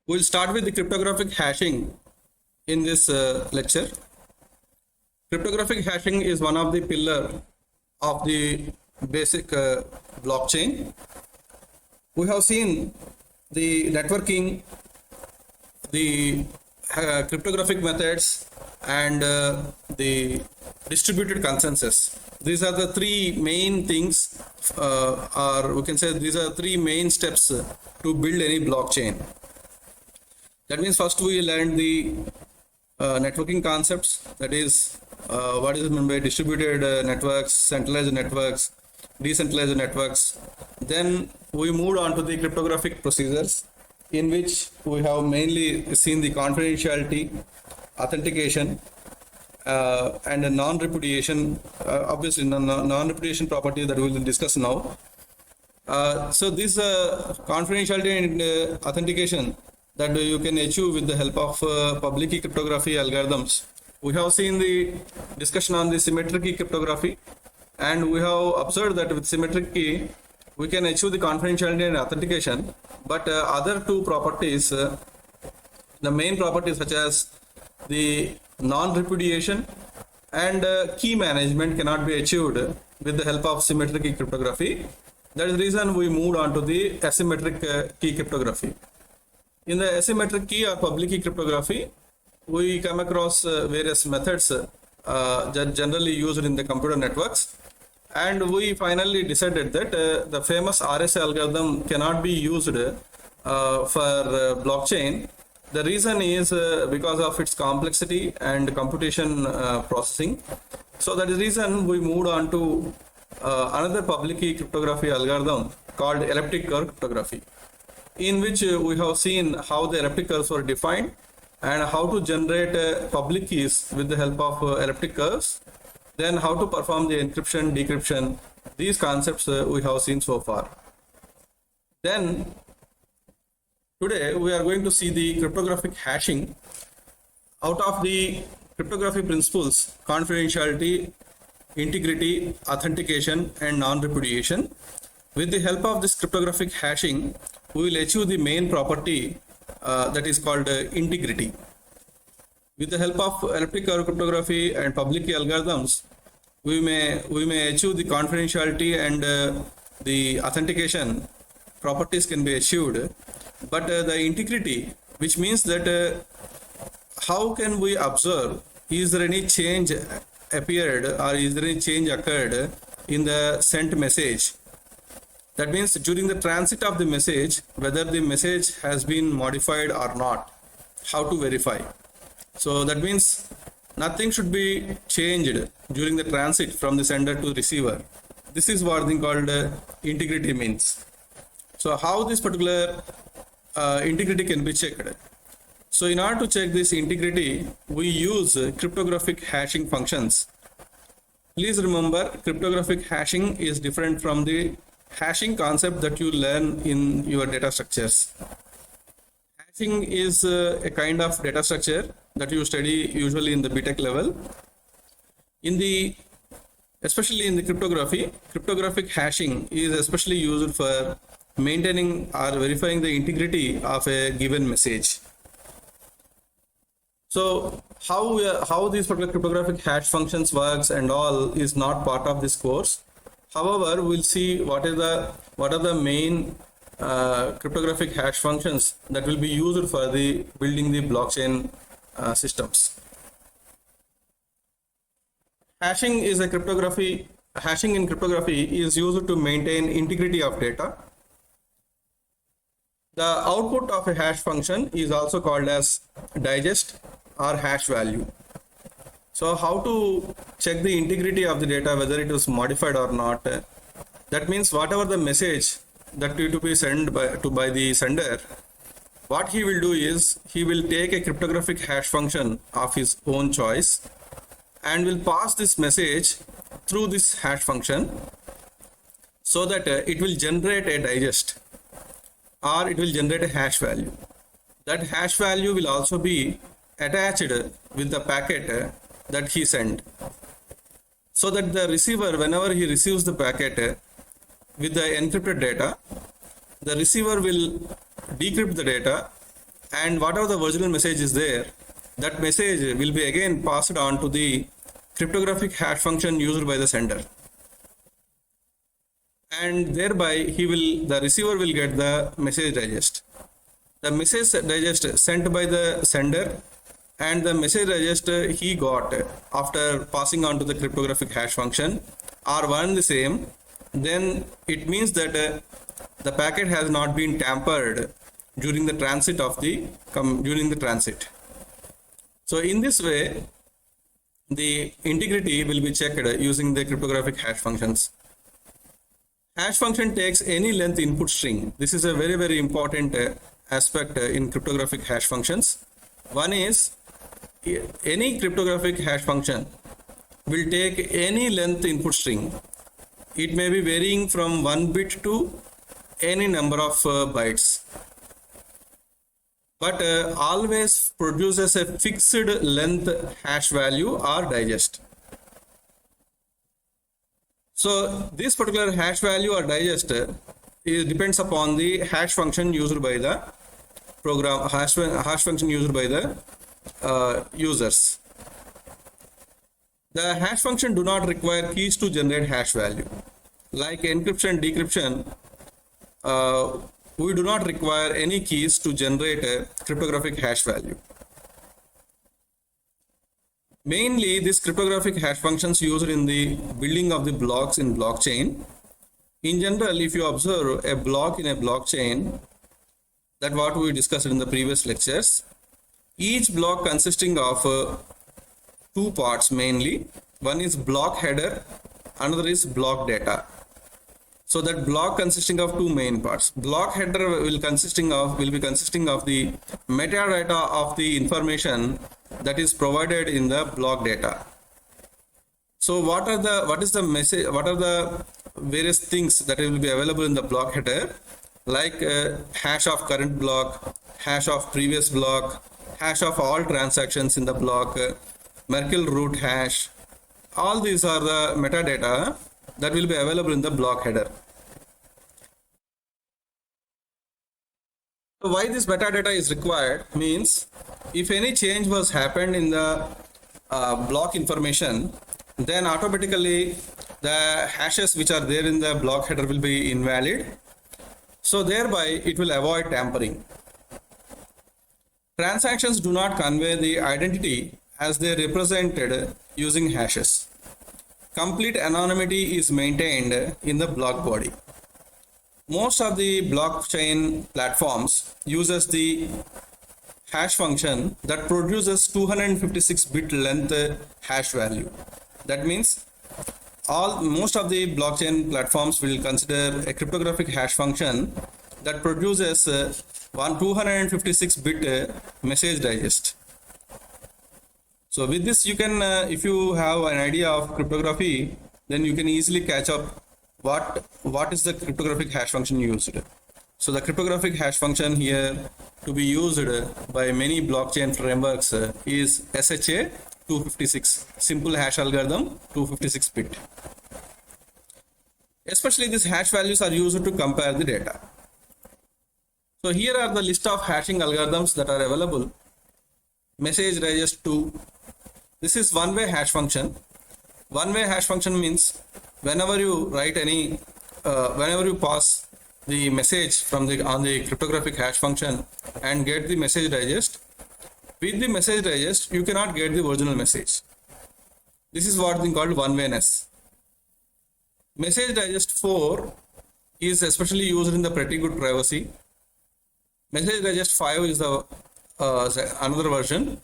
We'll start with the cryptographic hashing in this lecture. Cryptographic hashing is one of the pillar of the basic blockchain. We have seen the networking, the cryptographic methods, and the distributed consensus. These are the three main things, or we can say these are three main steps to build any blockchain. That means first we learned the networking concepts, that is what is meant by distributed networks, centralized networks, decentralized networks. Then we moved on to the cryptographic procedures, in which we have mainly seen the confidentiality, authentication, and non-repudiation, obviously non-repudiation property that we will discuss now. So this confidentiality and authentication that you can achieve with the help of public key cryptography algorithms. We have seen the discussion on the symmetric key cryptography, and we have observed that with symmetric key we can achieve the confidentiality and authentication, but other two properties, the main properties such as the non-repudiation and key management, cannot be achieved with the help of symmetric key cryptography. That is the reason we moved on to the asymmetric key cryptography. In the asymmetric key or public key cryptography, we come across various methods that generally used in the computer networks, and we finally decided that the famous RSA algorithm cannot be used for blockchain. The reason is because of its complexity and computation processing. So that is the reason we moved on to another public key cryptography algorithm called elliptic curve cryptography, in which we have seen how the elliptic curves were defined and how to generate public keys with the help of elliptic curves, then how to perform the encryption, decryption. These concepts we have seen so far. Then today we are going to see the cryptographic hashing. Out of the cryptography principles, confidentiality, integrity, authentication, and non-repudiation, with the help of this cryptographic hashing, we will achieve the main property that is called integrity. With the help of elliptic curve cryptography and public key algorithms, we may achieve the confidentiality and the authentication properties can be achieved, but the integrity, which means that how can we observe, is there any change appeared or is there any change occurred in the sent message? That means during the transit of the message, whether the message has been modified or not, how to verify. So that means nothing should be changed during the transit from the sender to receiver. This is what thing called integrity means. So how this particular integrity can be checked? So in order to check this integrity, we use cryptographic hashing functions. Please remember, cryptographic hashing is different from the hashing concept that you learn in your data structures. Hashing is a kind of data structure that you study usually in the BTech level. Especially in the cryptography, cryptographic hashing is especially used for maintaining or verifying the integrity of a given message. So how these particular cryptographic hash functions works and all is not part of this course. However, we'll see what are the main cryptographic hash functions that will be used for the building the blockchain systems. Hashing in cryptography is used to maintain integrity of data. The output of a hash function is also called as digest or hash value. So how to check the integrity of the data, whether it was modified or not? That means whatever the message that to be sent by the sender, what he will do is he will take a cryptographic hash function of his own choice and will pass this message through this hash function, so that it will generate a digest or it will generate a hash value. That hash value will also be attached with the packet that he sent, so that the receiver, whenever he receives the packet with the encrypted data, the receiver will decrypt the data and whatever the original message is there, that message will be again passed on to the cryptographic hash function used by the sender, and thereby the receiver will get the message digest. The message digest sent by the sender and the message digest he got after passing on to the cryptographic hash function are one and the same, then it means that the packet has not been tampered during the transit of during the transit. So in this way, the integrity will be checked using the cryptographic hash functions. Hash function takes any length input string. This is a very, very important aspect in cryptographic hash functions. One is any cryptographic hash function will take any length input string. It may be varying from 1 bit to any number of bytes, but always produces a fixed length hash value or digest. So this particular hash value or digest depends upon the hash function used by the program, hash function used by the users. The hash function do not require keys to generate hash value. Like encryption, decryption, we do not require any keys to generate a cryptographic hash value. Mainly, these cryptographic hash functions used in the building of the blocks in blockchain. In general, if you observe a block in a blockchain, that what we discussed in the previous lectures, each block consisting of two parts mainly. One is block header, another is block data. So that block consisting of two main parts. Block header will be consisting of the metadata of the information that is provided in the block data. So what are the various things that will be available in the block header, like hash of current block, hash of previous block, hash of all transactions in the block, Merkle root hash. All these are the metadata that will be available in the block header. So why this metadata is required means, if any change was happened in the block information, then automatically the hashes which are there in the block header will be invalid. So thereby it will avoid tampering. Transactions do not convey the identity as they represented using hashes. Complete anonymity is maintained in the block body. Most of the blockchain platforms uses the hash function that produces 256-bit length hash value. That means most of the blockchain platforms will consider a cryptographic hash function that produces 256-bit message digest. So with this, you can, if you have an idea of cryptography, then you can easily catch up what is the cryptographic hash function used. So the cryptographic hash function here to be used by many blockchain frameworks is SHA 256, simple hash algorithm, 256 bit. Especially these hash values are used to compare the data. So here are the list of hashing algorithms that are available. Message digest 2. This is one-way hash function. One-way hash function means whenever you write whenever you pass the message on the cryptographic hash function and get the message digest, with the message digest you cannot get the original message. This is what is called one-wayness. Message digest 4 is especially used in the pretty good privacy. Message digest 5 is the another version.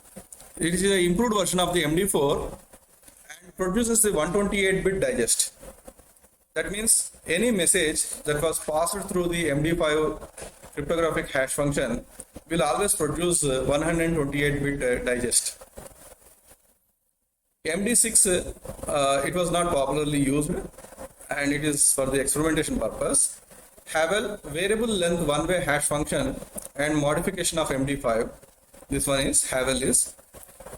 It is an improved version of the MD4 and produces the 128-bit digest. That means any message that was passed through the MD5 cryptographic hash function will always produce 128-bit digest. MD6 it was not popularly used and it is for the experimentation purpose. Havel variable length one-way hash function and modification of MD5. This one is Havel is.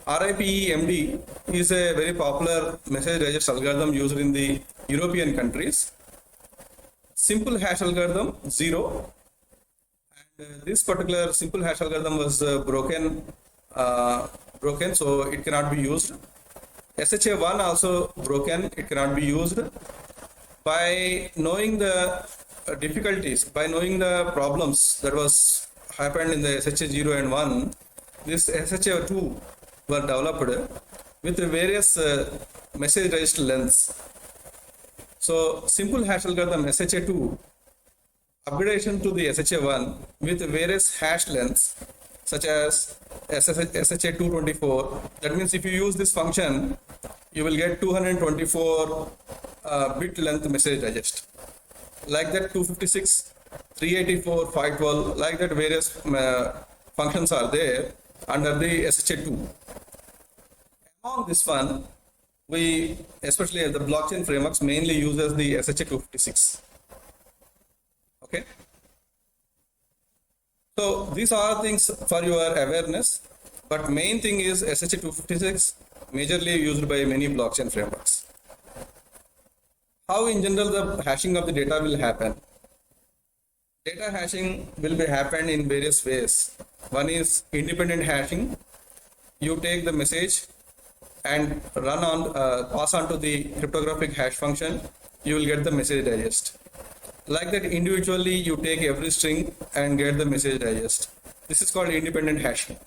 RIPE-MD is a very popular message digest algorithm used in the European countries. Simple hash algorithm 0 This particular simple hash algorithm was broken, so it cannot be used. SHA1 also broken, it cannot be used. By knowing the difficulties, by knowing the problems that was happened in the SHA0 and 1, this SHA2 were developed with various message register lengths. So simple hash algorithm SHA2 upgradation to the SHA1 with various hash lengths such as SHA224. That means if you use this function, you will get 224 bit length message digest. Like that 256, 384, 512, like that various functions are there under the SHA2. Among this one, we, especially the blockchain frameworks, mainly uses the SHA256. Okay. So these are things for your awareness, but main thing is SHA256 majorly used by many blockchain frameworks. How in general the hashing of the data will happen? Data hashing will be happen in various ways. One is independent hashing. You take the message and run on, pass on to the cryptographic hash function. You will get the message digest. Like that, individually you take every string and get the message digest. This is called independent hashing.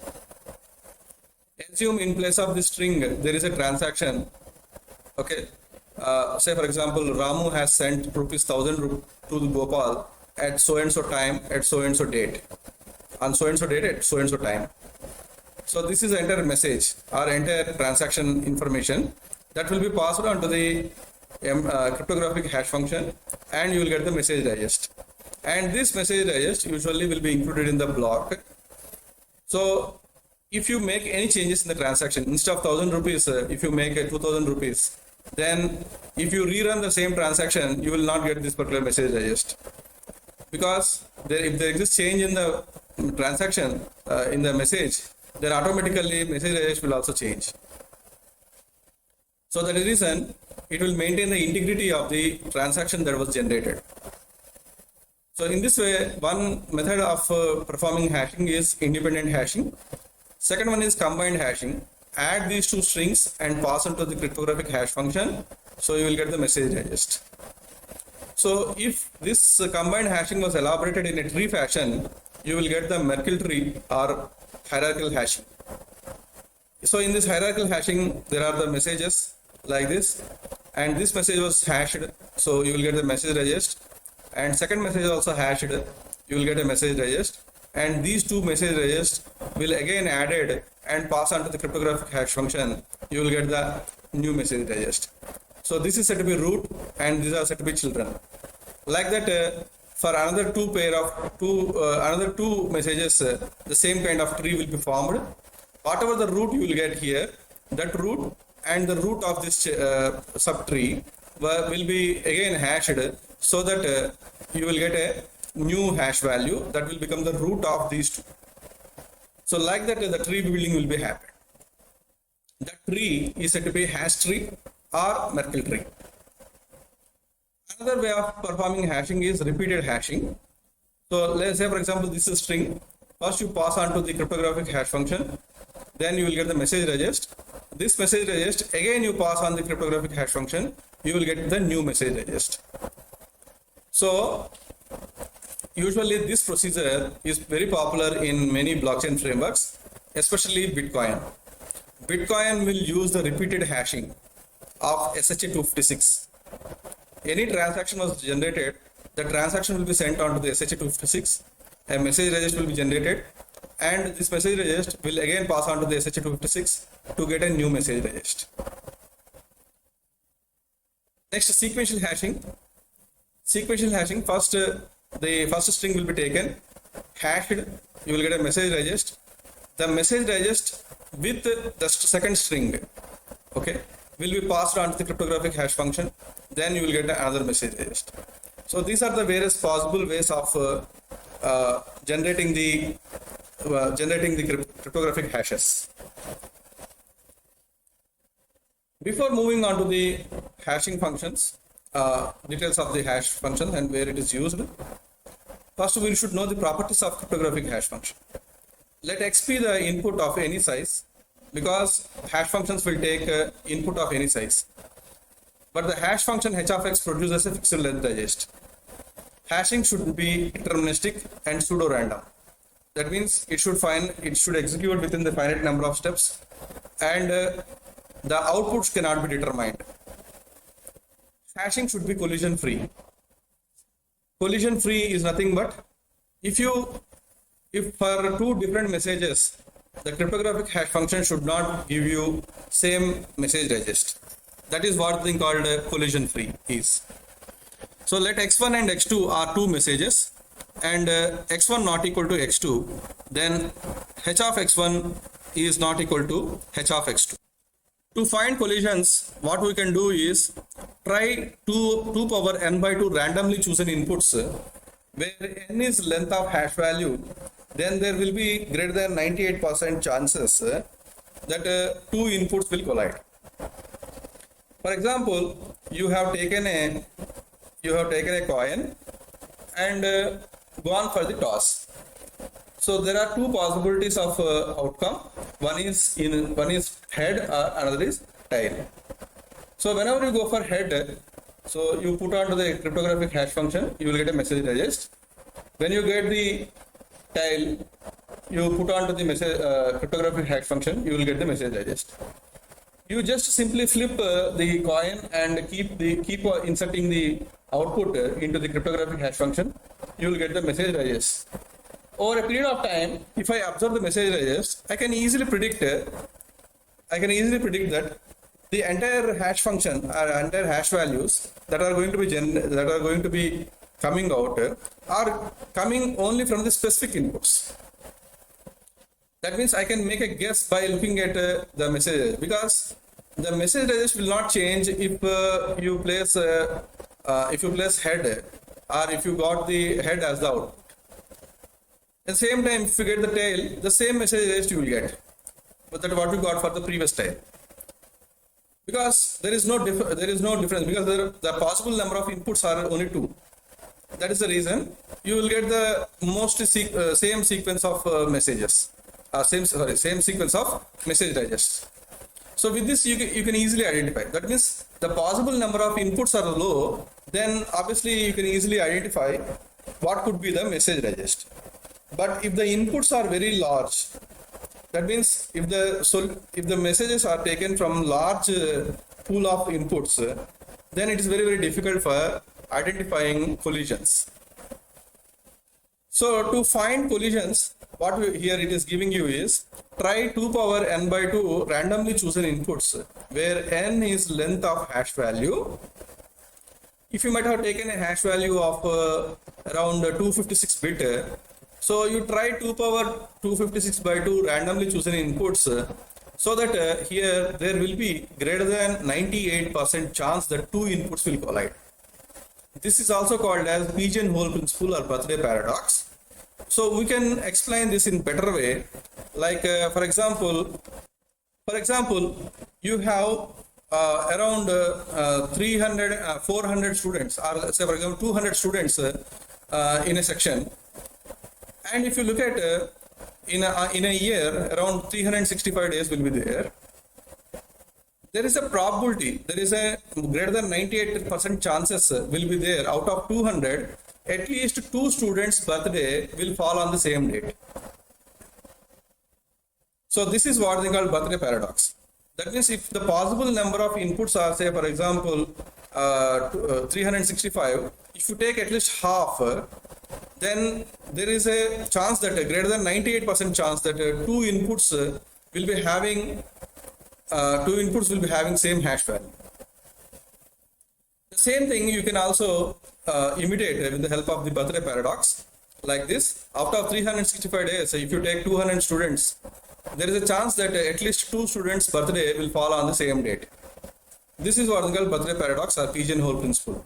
Assume in place of this string there is a transaction. Okay, say for example Ramu has sent ₹1000 to Gopal at so and so time at so and so date, on so and so date at so and so time. So this is the entire message or entire transaction information that will be passed on to the cryptographic hash function, and you will get the message digest. And this message digest usually will be included in the block. So if you make any changes in the transaction, instead of ₹1000, if you make ₹2000, then if you rerun the same transaction, you will not get this particular message digest, because if there exists change in the transaction in the message, then automatically message digest will also change. So that is the reason it will maintain the integrity of the transaction that was generated. So in this way, one method of performing hashing is independent hashing. Second one is combined hashing. Add these two strings and pass on to the cryptographic hash function, so you will get the message digest. So if this combined hashing was elaborated in a tree fashion, you will get the Merkle tree or hierarchical hashing. So in this hierarchical hashing, there are the messages like this, and this message was hashed, so you will get the message digest, and second message also hashed, you will get a message digest, and these two message digest will again added and pass on to the cryptographic hash function, you will get the new message digest. So this is said to be root, and these are said to be children. Like that, for another another two messages, the same kind of tree will be formed. Whatever the root you will get here, that root and the root of this subtree will be again hashed, so that you will get a new hash value that will become the root of these two. So like that, the tree building will be happened. The tree is said to be hash tree or Merkle tree. Another way of performing hashing is repeated hashing. So let's say for example this is string. First you pass on to the cryptographic hash function, then you will get the message digest. This message digest again you pass on the cryptographic hash function, you will get the new message digest. So usually this procedure is very popular in many blockchain frameworks, especially Bitcoin. Bitcoin will use the repeated hashing of SHA-256. Any transaction was generated, the transaction will be sent on to the SHA-256, a message register will be generated, and this message register will again pass on to the SHA-256 to get a new message register. Next, sequential hashing. Sequential hashing, first the first string will be taken, hashed, you will get a message register. The message register with the second string, okay, will be passed on to the cryptographic hash function, then you will get another message register. So these are the various possible ways of generating the cryptographic hashes. Before moving on to the hashing functions, details of the hash function and where it is used, First, we should know the properties of cryptographic hash function. Let x be the input of any size, because hash functions will take input of any size. But the hash function h of x produces a fixed length digest. Hashing should be deterministic and pseudo-random. That means it should execute within the finite number of steps, and the outputs cannot be determined. Hashing should be collision free. Collision free is nothing but if for two different messages, the cryptographic hash function should not give you same message digest. That is what thing called collision free is. So let x1 and x2 are two messages, and x1 not equal to x2, then h of x1 is not equal to h of x2. To find collisions, what we can do is try 2 power n by 2 randomly chosen inputs where n is length of hash value. Then there will be greater than 98% chances that two inputs will collide. For example, you have taken a coin and gone for the toss. So there are two possibilities of outcome. One is head, another is tail. So whenever you go for head, so you put onto the cryptographic hash function, you will get a message digest. When you get the tail, you put onto the message cryptographic hash function, you will get the message digest. You just simply flip the coin and keep inserting the output into the cryptographic hash function, you will get the message digest. Over a period of time, if I observe the message digest, I can easily predict that the entire hash function or entire hash values that are going to be coming out are coming only from the specific inputs. That means I can make a guess by looking at the message, because the message digest will not change if you place head, or if you got the head as the output. At the same time, if you get the tail, the same message digest you will get, but that what you got for the previous tail. Because there is no difference, because the possible number of inputs are only 2. That is the reason you will get the same sequence of messages. Same sequence of message digests. So with this, you can easily identify. That means the possible number of inputs are low. Then obviously you can easily identify what could be the message digest. But if the inputs are very large, that means if the messages are taken from large pool of inputs, then it is very, very difficult for identifying collisions. So to find collisions, what here it is giving you is try 2 power n by 2 randomly chosen inputs where n is length of hash value. If you might have taken a hash value of around 256 bit, so you try 2 power 256 by 2 randomly chosen inputs, so that here there will be greater than 98% chance that two inputs will collide. This is also called as pigeonhole principle or birthday paradox. So we can explain this in better way, like for example, you have around 400 students, or say for example 200 students in a section, and if you look at in a year, around 365 days will be there. There is a probability, there is a greater than 98% chances will be there out of 200. At least 2 students' birthday will fall on the same date. So this is what they call birthday paradox. That means if the possible number of inputs are, say for example 365, if you take at least half, then there is a chance that greater than 98% chance that two inputs will be having same hash value. The same thing you can also imitate with the help of the birthday paradox, like this. Out of 365 days, if you take 200 students, there is a chance that at least 2 students' birthday will fall on the same date. This is what is called birthday paradox or pigeonhole principle.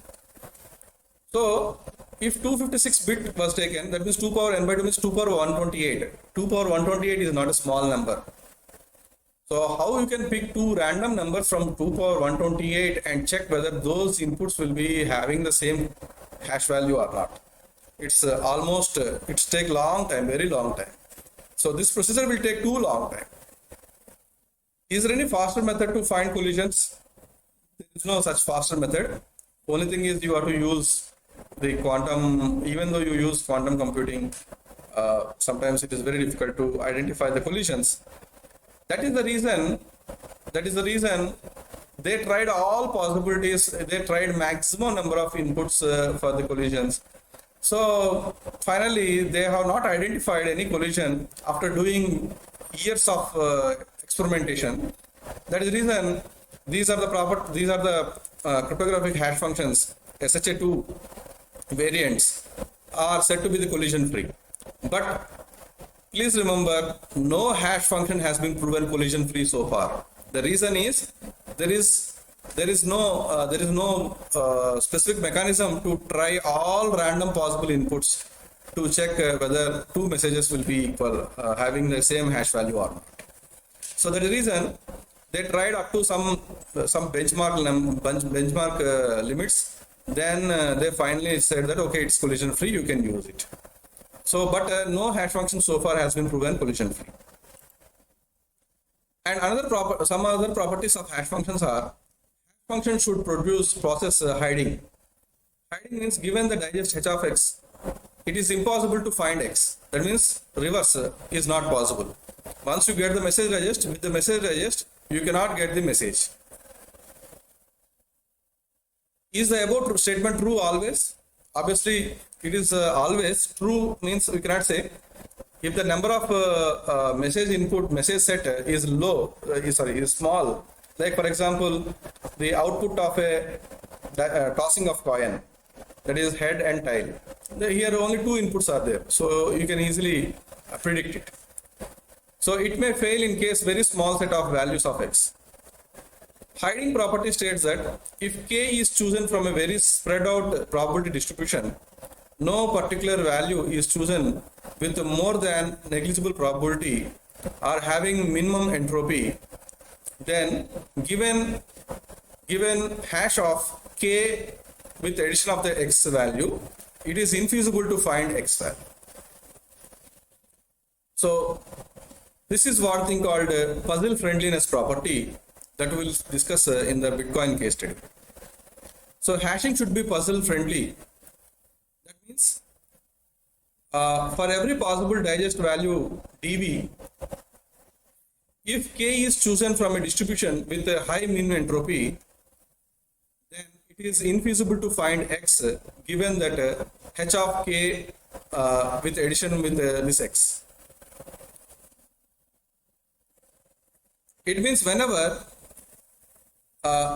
So if 256 bit was taken, that means 2 power n by 2 means 2 power 128. 2 power 128 is not a small number. So how you can pick 2 random numbers from 2 power 128 and check whether those inputs will be having the same hash value or not? it's almost it's take long time, very long time. So this procedure will take too long time. Is there any faster method to find collisions? There is no such faster method. Only thing is you have to use the quantum. Even though you use quantum computing, sometimes it is very difficult to identify the collisions. That is the reason. That is the reason they tried all possibilities. They tried maximum number of inputs for the collisions. So finally, they have not identified any collision after doing years of experimentation. That is the reason these are the cryptographic hash functions SHA-2 variants are said to be the collision free. But please remember, no hash function has been proven collision free so far. The reason is there is no specific mechanism to try all random possible inputs to check whether two messages will be equal, having the same hash value or not. So that is the reason they tried up to some benchmark limits. Then they finally said that okay, it's collision free, you can use it. So, but no hash function so far has been proven collision free. And some other properties of hash functions are: hash function should produce process hiding. Hiding means given the digest h of x, it is impossible to find x. That means reverse is not possible. Once you get the message digest, with the message digest, you cannot get the message. Is the above statement true always? Obviously, it is always true. Means we cannot say if the number of message set is low, is small. Like for example, the output of a tossing of coin, that is head and tail. Here only two inputs are there, so you can easily predict it. So it may fail in case very small set of values of x. Hiding property states that if k is chosen from a very spread out probability distribution, no particular value is chosen with more than negligible probability or having minimum entropy, then given hash of k with addition of the x value, it is infeasible to find x value. So this is one thing called puzzle friendliness property that we will discuss in the Bitcoin case study. So hashing should be puzzle friendly. That means for every possible digest value dv, if k is chosen from a distribution with a high minimum entropy, then it is infeasible to find x given that h of k with addition with this x. It means whenever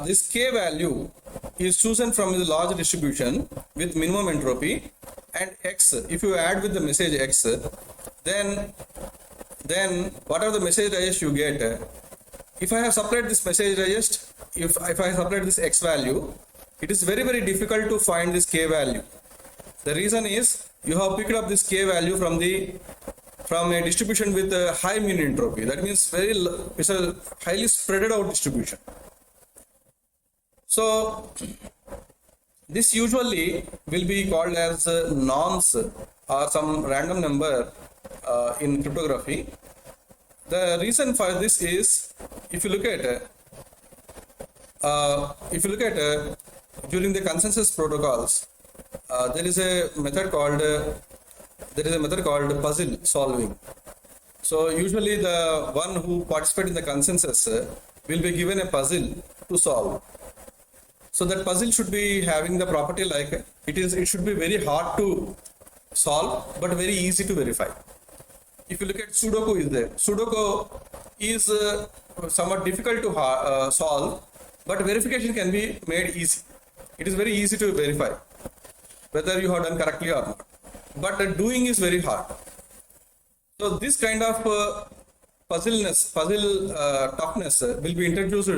this k value is chosen from the large distribution with minimum entropy, and x, if you add with the message x, then whatever the message digest you get, if I have separated this message digest, if I separate this x value, it is very difficult to find this k value. The reason is you have picked up this k value from a distribution with a high mean entropy. That means it's a highly spread out distribution. So this usually will be called as nonce or some random number in cryptography. The reason for this is if you look at during the consensus protocols, there is a method called puzzle solving. So usually the one who participates in the consensus will be given a puzzle to solve. So that puzzle should be having the property like it should be very hard to solve but very easy to verify. If you look at Sudoku is there. Sudoku is somewhat difficult to solve, but verification can be made easy. It is very easy to verify whether you have done correctly or not. But doing is very hard. So this kind of puzzle toughness will be introduced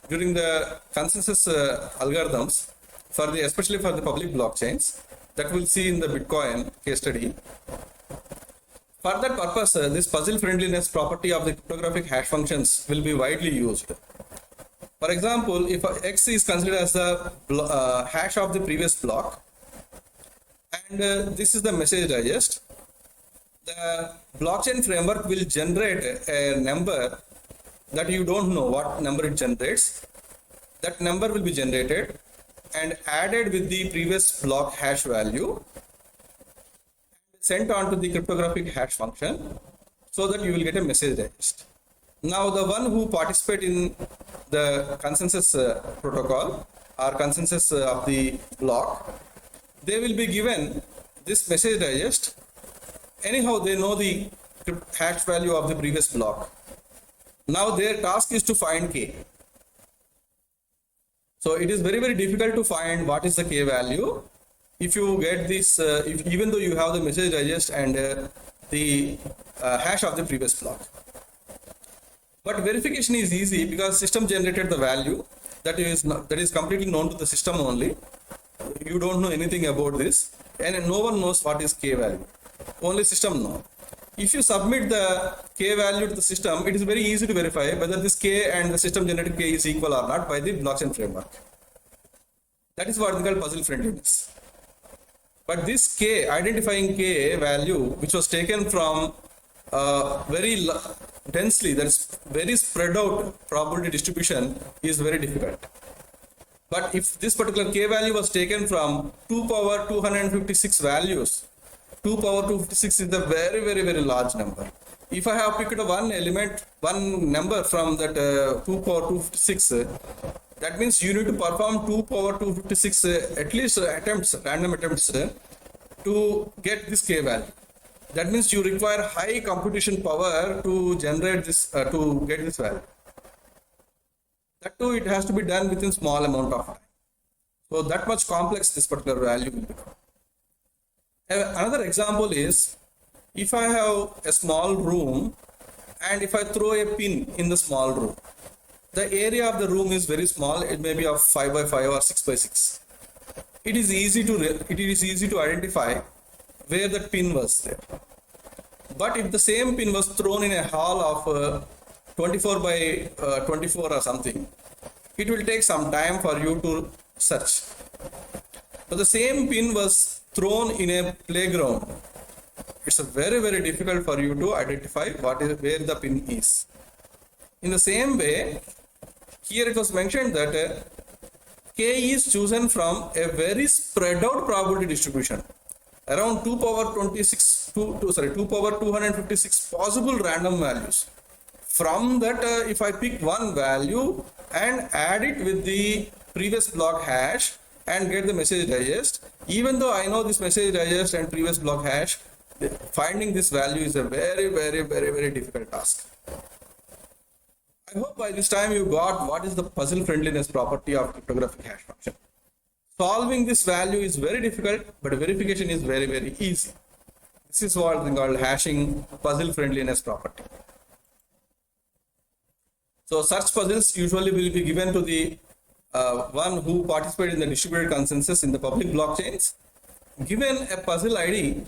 during the consensus algorithms especially for the public blockchains that we'll see in the Bitcoin case study. For that purpose, this puzzle friendliness property of the cryptographic hash functions will be widely used. For example, if x is considered as the hash of the previous block, and this is the message digest. The blockchain framework will generate a number that you don't know what number it generates. That number will be generated and added with the previous block hash value, sent on to the cryptographic hash function, so that you will get a message digest. Now the one who participate in the consensus protocol or consensus of the block, they will be given this message digest. Anyhow, they know the hash value of the previous block. Now their task is to find k. So it is very, very difficult to find what is the k value. If you get this, even though you have the message digest and the hash of the previous block. But verification is easy because system generated the value that is completely known to the system only. You don't know anything about this, and no one knows what is k value. Only system knows. If you submit the k value to the system, it is very easy to verify whether this k and the system generated k is equal or not by the blockchain framework. That is what we call puzzle friendliness. But this k, identifying k value, which was taken from very densely, that is very spread out probability distribution, is very difficult. But if this particular k value was taken from 2 power 256 values, 2 power 256 is a very, very, very large number. If I have picked one element, one number from that 2 power 256, that means you need to perform 2 power 256 at least attempts, random attempts to get this k value. That means you require high computation power to generate this, to get this value. That too, it has to be done within small amount of time. So that much complex this particular value will become. Another example is, if I have a small room and if I throw a pin in the small room, the area of the room is very small. It may be of 5 by 5 or 6 by 6. It is easy to identify where that pin was there. But if the same pin was thrown in a hall of 24 by 24 or something, it will take some time for you to search. But the same pin was thrown in a playground. It's very, very difficult for you to identify where the pin is. In the same way, here it was mentioned that k is chosen from a very spread out probability distribution, around 2 power 256 possible random values. From that, if I pick one value and add it with the previous block hash and get the message digest, even though I know this message digest and previous block hash, finding this value is a very, very, very, very difficult task. I hope by this time you got what is the puzzle friendliness property of cryptographic hash function. Solving this value is very difficult, but verification is very, very easy. This is what is called hashing puzzle friendliness property. So such puzzles usually will be given to the one who participated in the distributed consensus in the public blockchains. Given a puzzle ID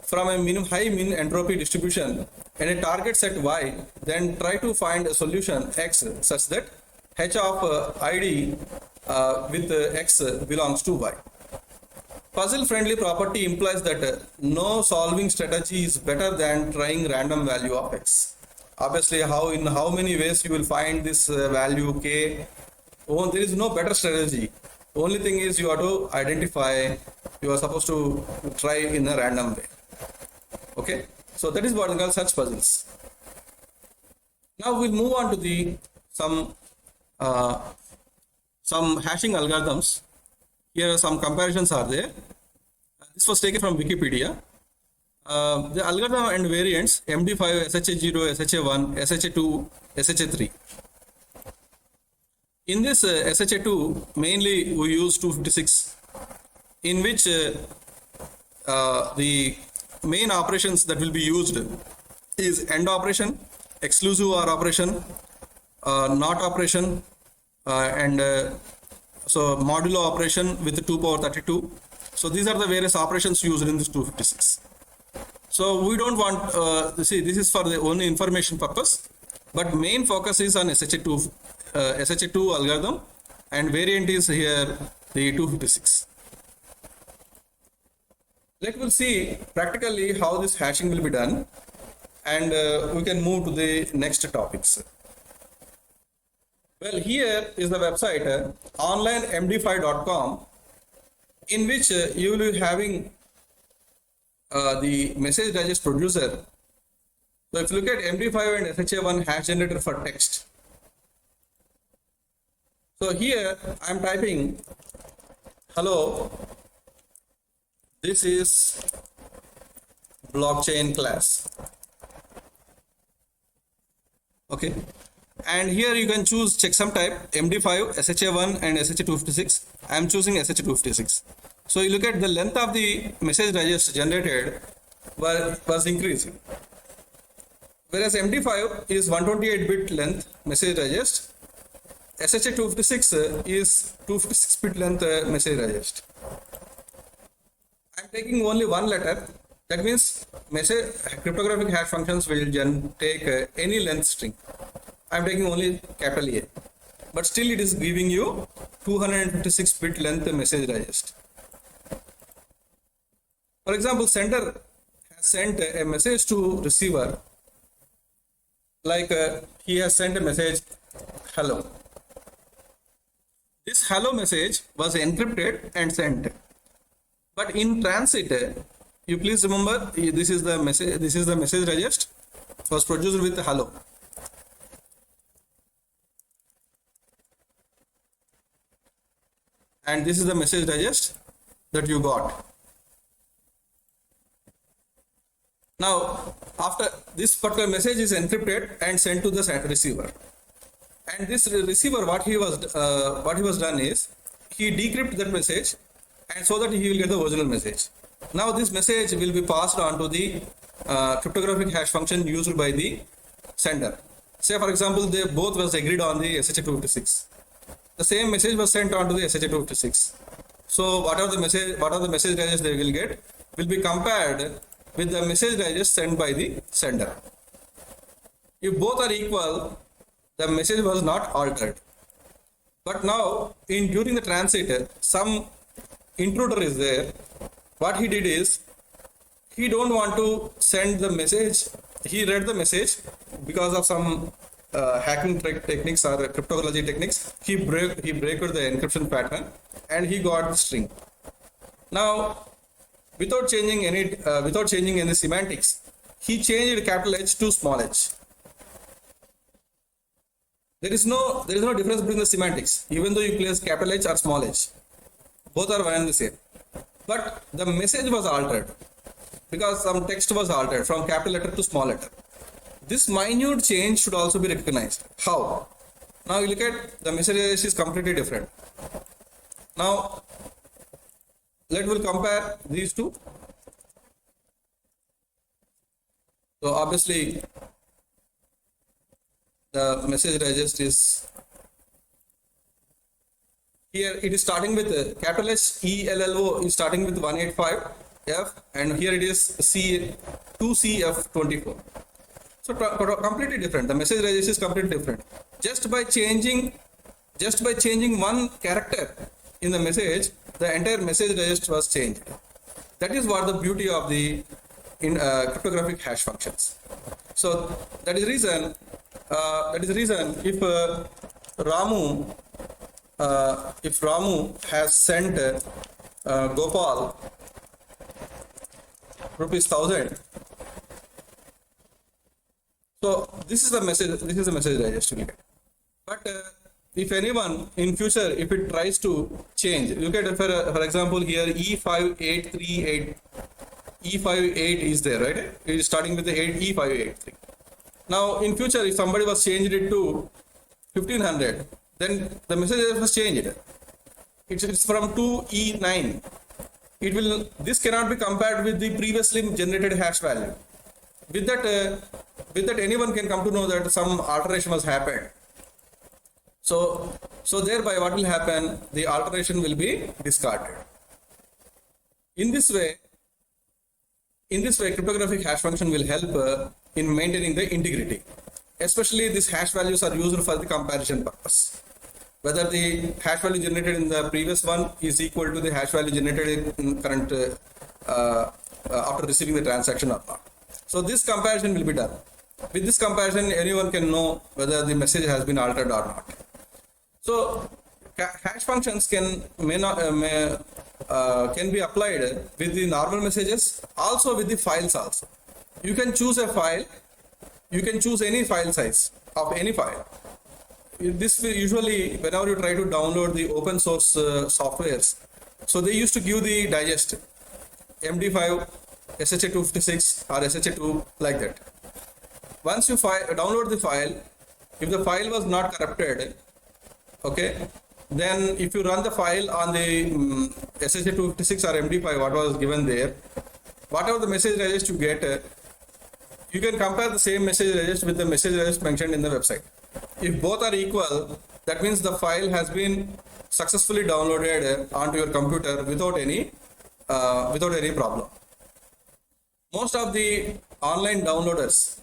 from a high min entropy distribution and a target set y, then try to find a solution x such that h of id with x belongs to y. Puzzle friendly property implies that no solving strategy is better than trying random value of x. Obviously, in how many ways you will find this value k? Oh, there is no better strategy. Only thing is you have to identify. You are supposed to try in a random way. Okay, so that is what we call such puzzles. Now we'll move on to the some hashing algorithms. Here are some comparisons are there. This was taken from Wikipedia. The algorithm and variants MD5, SHA0, SHA1, SHA2, SHA3. In this SHA2, mainly we use 256, in which the main operations that will be used is AND operation, exclusive OR operation, NOT operation, and so modulo operation with 2 power 32. So these are the various operations used in this 256. So we don't want, see, this is for the only information purpose, but main focus is on SHA2 algorithm, and variant is here the 256. Let's see practically how this hashing will be done, and we can move to the next topics. Well, here is the website onlinemd5.com, in which you will be having the message digest producer. So if you look at MD5 and SHA1 hash generator for text. So here I am typing, hello, this is blockchain class. Okay. And here you can choose checksum type MD5, SHA1 and SHA256. I am choosing SHA256. So you look at the length of the message digest generated was increasing. Whereas MD5 is 128-bit length message digest, SHA256 is 256-bit length message digest. I am taking only one letter. That means cryptographic hash functions will take any length string. I am taking only capital A, but still it is giving you 256-bit length message digest. For example, sender has sent a message to receiver, like he has sent a message, hello. This hello message was encrypted and sent, but in transit, you please remember this is the message digest was produced with hello. And this is the message digest that you got. Now, after this particular message is encrypted and sent to the receiver, and this receiver, what he was done is he decrypted that message, and so that he will get the original message. Now, this message will be passed on to the cryptographic hash function used by the sender. Say, for example, they both was agreed on the SHA256. The same message was sent on to the SHA256. So, whatever the message digest they will get will be compared with the message digest sent by the sender. If both are equal, the message was not altered. But now, during the transit, some intruder is there. What he did is, he don't want to send the message. He read the message because of some hacking techniques or cryptography techniques. He broke the encryption pattern and he got the string. Now, without changing any semantics, he changed capital H to small h. There is no difference between the semantics, even though you place capital H or small h. Both are one and the same. But the message was altered because some text was altered from capital letter to small letter. This minute change should also be recognized. How? Now you look at the message is completely different. Now we'll compare these two. So obviously the message digest is here, it is starting with capital H ELLO is starting with 185F, and here it is 2CF24. So completely different. The message digest is completely different. Just by changing one character in the message, the entire message digest was changed. That is what the beauty of the cryptographic hash functions. So that is reason if Ramu has sent Gopal ₹1,000. So this is the message digest you get. But if anyone in future, if it tries to change, look at for example here E5838, E58 is there, right? It is starting with the E583. Now in future, if somebody was changed it to 1500, then the message was changed. It's from 2E9. This cannot be compared with the previously generated hash value. With that anyone can come to know that some alteration was happened. So thereby what will happen? The alteration will be discarded. In this way, cryptographic hash function will help in maintaining the integrity. Especially these hash values are used for the comparison purpose. Whether the hash value generated in the previous one is equal to the hash value generated in current after receiving the transaction or not. So this comparison will be done. With this comparison, anyone can know whether the message has been altered or not. So hash functions can be applied with the normal messages, also with the files also. You can choose a file. You can choose any file size of any file. This will usually, whenever you try to download the open source softwares, so they used to give the digest MD5, SHA-256 or SHA-2 like that. Once you download the file, if the file was not corrupted, okay, then if you run the file on the SHA-256 or MD5, what was given there, whatever the message digest you get, you can compare the same message digest with the message digest mentioned in the website. If both are equal, that means the file has been successfully downloaded onto your computer without any problem. Most of the online downloaders,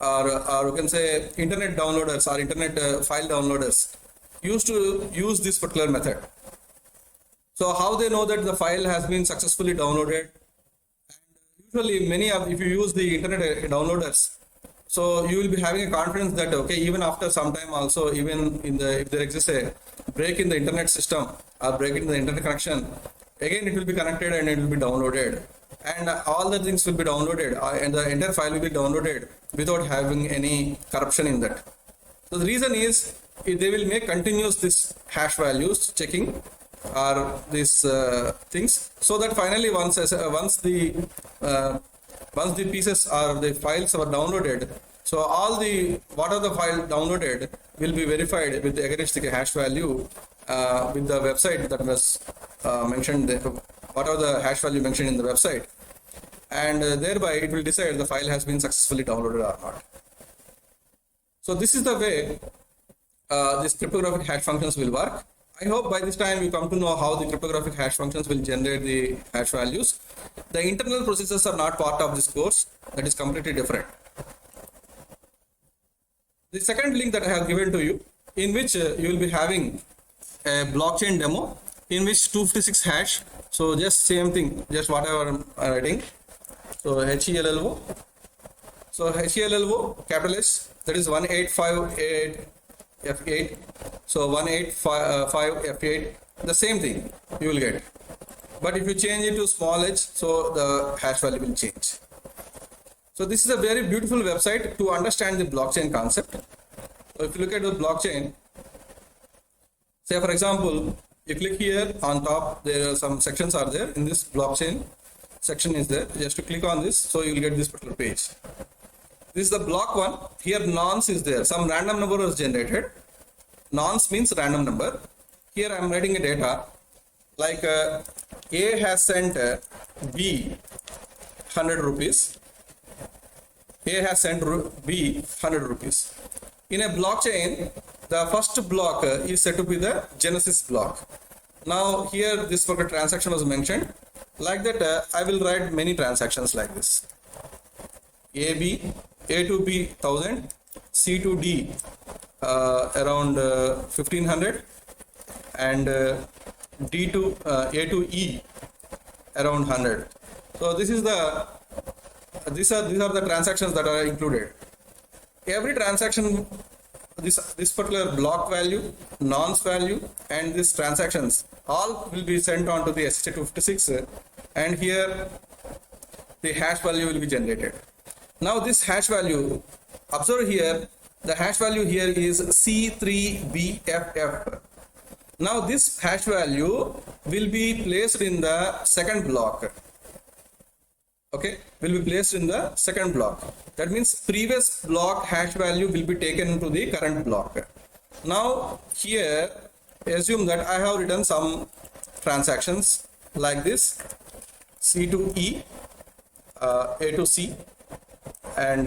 or you can say internet downloaders or internet file downloaders, used to use this particular method. So how they know that the file has been successfully downloaded? Usually if you use the internet downloaders, so you will be having a confidence that, okay, even after some time also, even if there exists a break in the internet system or break in the internet connection, again it will be connected and it will be downloaded, and all the things will be downloaded, and the entire file will be downloaded without having any corruption in that. So the reason is they will make continuous this hash values checking or these things, so that finally once the pieces or the files are downloaded, so all the the file downloaded will be verified with against the hash value with the website that was mentioned, whatever the hash value mentioned in the website, and thereby it will decide the file has been successfully downloaded or not. So this is the way these cryptographic hash functions will work. I hope by this time you come to know how the cryptographic hash functions will generate the hash values. The internal processes are not part of this course. That is completely different. The second link that I have given to you, in which you will be having a blockchain demo in which 256 hash. So just same thing, just whatever I'm writing. So HELLO. So HELLO capital S, that is 1858 F8. So 1855 F8, the same thing you will get. But if you change it to small h, so the hash value will change. So this is a very beautiful website to understand the blockchain concept. So if you look at the blockchain, say for example, you click here on top, there are some sections are there. In this blockchain section is there. Just to click on this, so you will get this particular page. This is the block one. Here nonce is there. Some random number was generated. Nonce means random number. Here I am writing a data like A has sent B 100 rupees. A has sent B 100 rupees. In a blockchain, the first block is said to be the genesis block. Now here this particular transaction was mentioned. Like that, I will write many transactions like this. A to B 1000, C to D around 1500, and D to A to E around 100. So this is these are the transactions that are included. Every transaction, this particular block value, nonce value, and these transactions all will be sent on to the SHA-256, and here the hash value will be generated. Now this hash value, observe here, the hash value here is C3BFF. Now this hash value will be placed in the second block. Okay, will be placed in the second block. That means previous block hash value will be taken to the current block. Now here, assume that I have written some transactions like this: C to E, A to C, and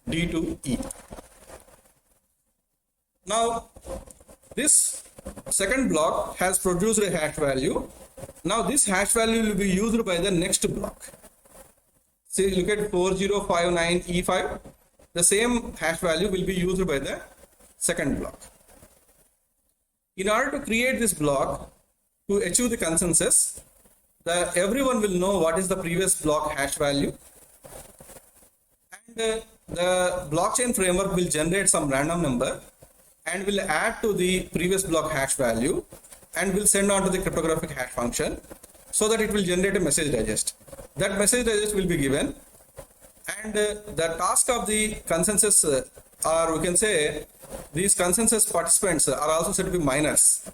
D to E. Now this second block has produced a hash value. Now this hash value will be used by the next block. See, look at 4059E5. The same hash value will be used by the second block. In order to create this block, to achieve the consensus, everyone will know what is the previous block hash value, and the blockchain framework will generate some random number and will add to the previous block hash value and will send on to the cryptographic hash function, so that it will generate a message digest. That message digest will be given, and the task of the consensus, or we can say these consensus participants are also said to be miners.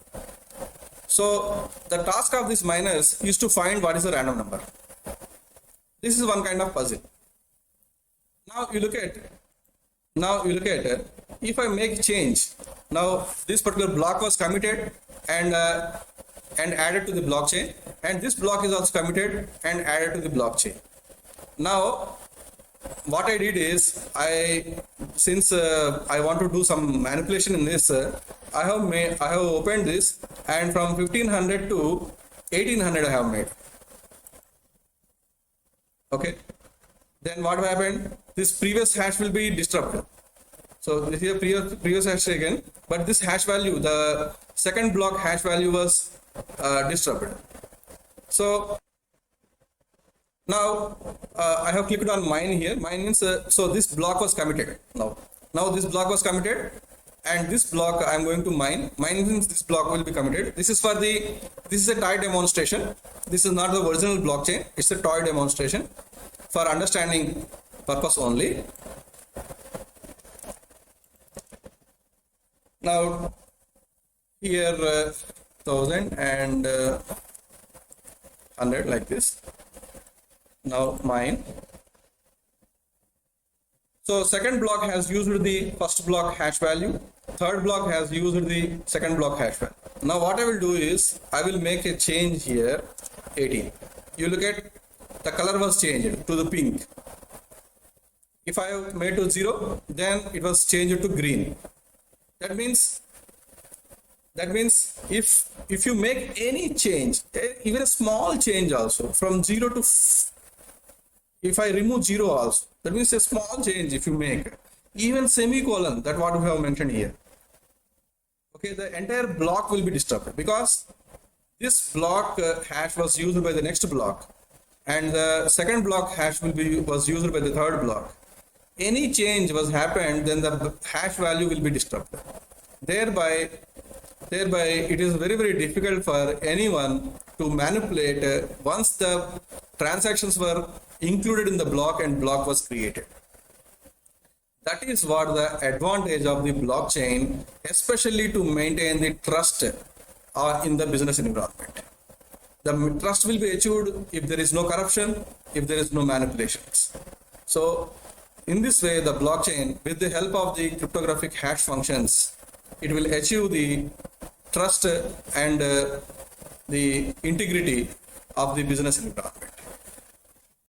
So the task of these miners is to find what is the random number. This is one kind of puzzle. Now you look at if I make change. Now this particular block was committed and added to the blockchain, and this block is also committed and added to the blockchain. Now what I did is, since I want to do some manipulation in this, I have opened this, and from 1500 to 1800 I have made. Okay, then what happened? This previous hash will be disrupted. So this is a previous hash again, but this hash value, the second block hash value, was disrupted. So now I have clicked on mine here. Mine means so this block was committed. Now this block was committed, and this block I am going to mine. Mine means this block will be committed. This is a toy demonstration. This is not the original blockchain. It's a toy demonstration for understanding purpose only. Now here 1000 and 100 like this. Now mine. So second block has used the first block hash value. Third block has used the second block hash value. Now what I will do is, I will make a change here, 18. You look at the color was changed to the pink. If I have made to 0, then it was changed to green. That means if you make any change, even a small change also, from 0 to if I remove 0 also, that means a small change if you make, even semicolon, that what we have mentioned here. Okay, the entire block will be disrupted, because this block hash was used by the next block, and the second block hash was used by the third block. Any change was happened, then the hash value will be disrupted. Thereby it is very, very difficult for anyone to manipulate once the transactions were included in the block and block was created. That is what the advantage of the blockchain, especially to maintain the trust in the business environment. The trust will be achieved if there is no corruption, if there is no manipulations. So in this way, the blockchain, with the help of the cryptographic hash functions, it will achieve the trust and the integrity of the business environment.